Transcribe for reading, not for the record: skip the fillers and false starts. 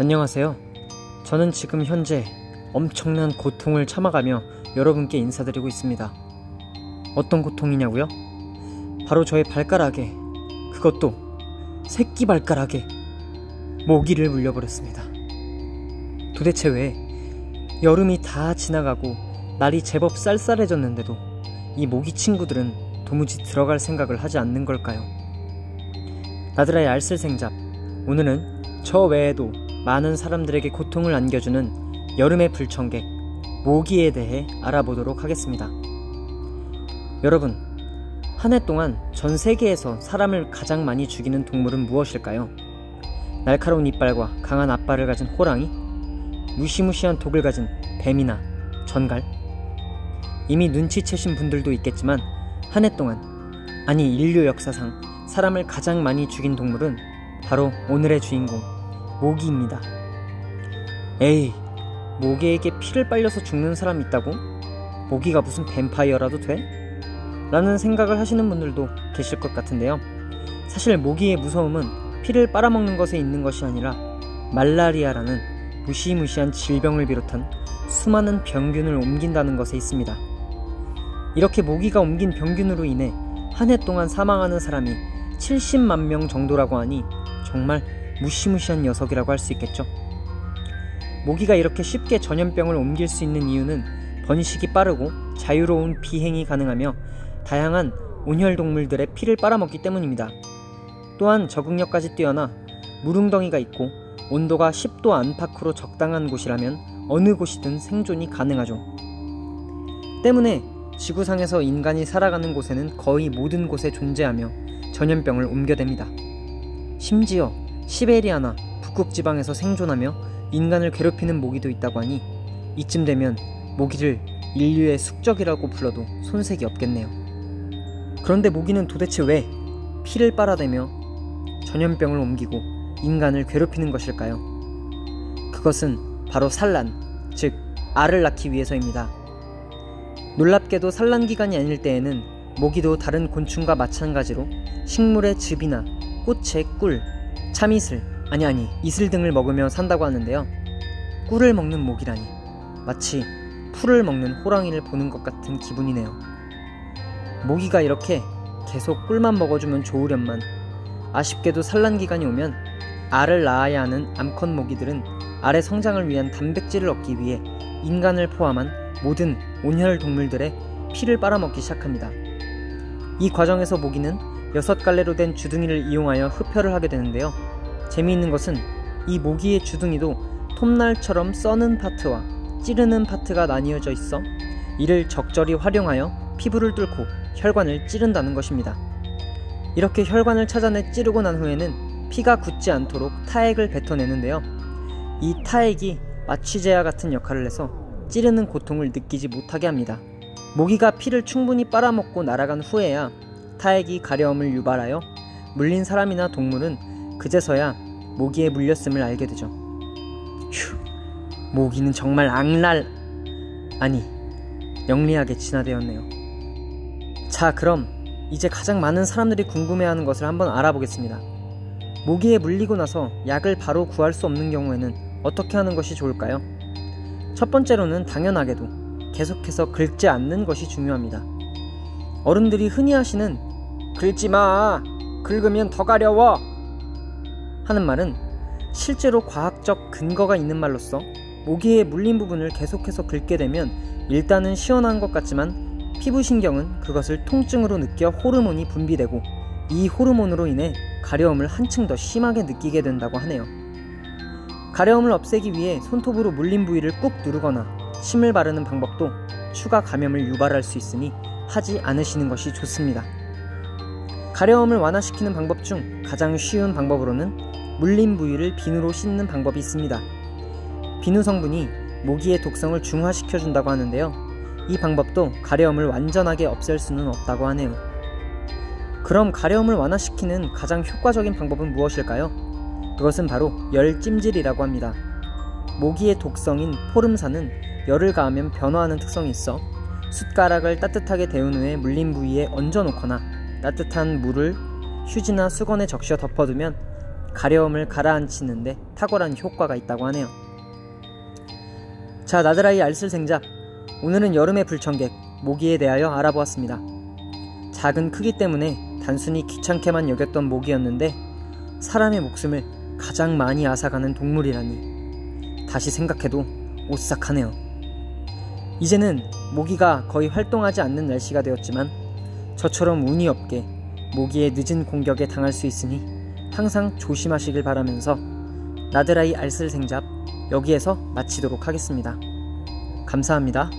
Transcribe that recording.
안녕하세요. 저는 지금 현재 엄청난 고통을 참아가며 여러분께 인사드리고 있습니다. 어떤 고통이냐고요? 바로 저의 발가락에, 그것도 새끼 발가락에 모기를 물려버렸습니다. 도대체 왜 여름이 다 지나가고 날이 제법 쌀쌀해졌는데도 이 모기 친구들은 도무지 들어갈 생각을 하지 않는 걸까요? 나들아의 알쓸생잡, 오늘은 저 외에도 많은 사람들에게 고통을 안겨주는 여름의 불청객, 모기에 대해 알아보도록 하겠습니다. 여러분, 한 해 동안 전 세계에서 사람을 가장 많이 죽이는 동물은 무엇일까요? 날카로운 이빨과 강한 앞발을 가진 호랑이? 무시무시한 독을 가진 뱀이나 전갈? 이미 눈치채신 분들도 있겠지만 한 해 동안, 아니 인류 역사상 사람을 가장 많이 죽인 동물은 바로 오늘의 주인공, 모기입니다. 에이, 모기에게 피를 빨려서 죽는 사람 있다고? 모기가 무슨 뱀파이어라도 돼? 라는 생각을 하시는 분들도 계실 것 같은데요. 사실 모기의 무서움은 피를 빨아먹는 것에 있는 것이 아니라 말라리아라는 무시무시한 질병을 비롯한 수많은 병균을 옮긴다는 것에 있습니다. 이렇게 모기가 옮긴 병균으로 인해 한 해 동안 사망하는 사람이 70만 명 정도라고 하니 정말 무시무시한 녀석이라고 할 수 있겠죠. 모기가 이렇게 쉽게 전염병을 옮길 수 있는 이유는 번식이 빠르고 자유로운 비행이 가능하며 다양한 온혈동물들의 피를 빨아먹기 때문입니다. 또한 적응력까지 뛰어나 물웅덩이가 있고 온도가 10도 안팎으로 적당한 곳이라면 어느 곳이든 생존이 가능하죠. 때문에 지구상에서 인간이 살아가는 곳에는 거의 모든 곳에 존재하며 전염병을 옮겨댑니다. 심지어 시베리아나 북극지방에서 생존하며 인간을 괴롭히는 모기도 있다고 하니 이쯤 되면 모기를 인류의 숙적이라고 불러도 손색이 없겠네요. 그런데 모기는 도대체 왜 피를 빨아대며 전염병을 옮기고 인간을 괴롭히는 것일까요? 그것은 바로 산란, 즉 알을 낳기 위해서입니다. 놀랍게도 산란 기간이 아닐 때에는 모기도 다른 곤충과 마찬가지로 식물의 즙이나 꽃의 꿀, 참이슬, 이슬 등을 먹으며 산다고 하는데요. 꿀을 먹는 모기라니 마치 풀을 먹는 호랑이를 보는 것 같은 기분이네요. 모기가 이렇게 계속 꿀만 먹어주면 좋으련만 아쉽게도 산란 기간이 오면 알을 낳아야 하는 암컷 모기들은 알의 성장을 위한 단백질을 얻기 위해 인간을 포함한 모든 온혈 동물들의 피를 빨아먹기 시작합니다. 이 과정에서 모기는 6갈래로 된 주둥이를 이용하여 흡혈을 하게 되는데요. 재미있는 것은 이 모기의 주둥이도 톱날처럼 써는 파트와 찌르는 파트가 나뉘어져 있어 이를 적절히 활용하여 피부를 뚫고 혈관을 찌른다는 것입니다. 이렇게 혈관을 찾아내 찌르고 난 후에는 피가 굳지 않도록 타액을 뱉어내는데요. 이 타액이 마취제와 같은 역할을 해서 찌르는 고통을 느끼지 못하게 합니다. 모기가 피를 충분히 빨아먹고 날아간 후에야 타액이 가려움을 유발하여 물린 사람이나 동물은 그제서야 모기에 물렸음을 알게 되죠. 휴, 모기는 정말 영리하게 진화되었네요. 자, 그럼 이제 가장 많은 사람들이 궁금해하는 것을 한번 알아보겠습니다. 모기에 물리고 나서 약을 바로 구할 수 없는 경우에는 어떻게 하는 것이 좋을까요? 첫 번째로는 당연하게도 계속해서 긁지 않는 것이 중요합니다. 어른들이 흔히 하시는 긁지 마! 긁으면 더 가려워! 하는 말은 실제로 과학적 근거가 있는 말로써 모기에 물린 부분을 계속해서 긁게 되면 일단은 시원한 것 같지만 피부신경은 그것을 통증으로 느껴 호르몬이 분비되고 이 호르몬으로 인해 가려움을 한층 더 심하게 느끼게 된다고 하네요. 가려움을 없애기 위해 손톱으로 물린 부위를 꾹 누르거나 침을 바르는 방법도 추가 감염을 유발할 수 있으니 하지 않으시는 것이 좋습니다. 가려움을 완화시키는 방법 중 가장 쉬운 방법으로는 물린 부위를 비누로 씻는 방법이 있습니다. 비누 성분이 모기의 독성을 중화시켜준다고 하는데요. 이 방법도 가려움을 완전하게 없앨 수는 없다고 하네요. 그럼 가려움을 완화시키는 가장 효과적인 방법은 무엇일까요? 그것은 바로 열찜질이라고 합니다. 모기의 독성인 포름산은 열을 가하면 변화하는 특성이 있어 숟가락을 따뜻하게 데운 후에 물린 부위에 얹어 놓거나 따뜻한 물을 휴지나 수건에 적셔 덮어두면 가려움을 가라앉히는데 탁월한 효과가 있다고 하네요. 자, 나드라이 알쓸생잡, 오늘은 여름의 불청객 모기에 대하여 알아보았습니다. 작은 크기 때문에 단순히 귀찮게만 여겼던 모기였는데 사람의 목숨을 가장 많이 앗아가는 동물이라니 다시 생각해도 오싹하네요. 이제는 모기가 거의 활동하지 않는 날씨가 되었지만 저처럼 운이 없게 모기의 늦은 공격에 당할 수 있으니 항상 조심하시길 바라면서 나드라이 알쓸생잡 여기에서 마치도록 하겠습니다. 감사합니다.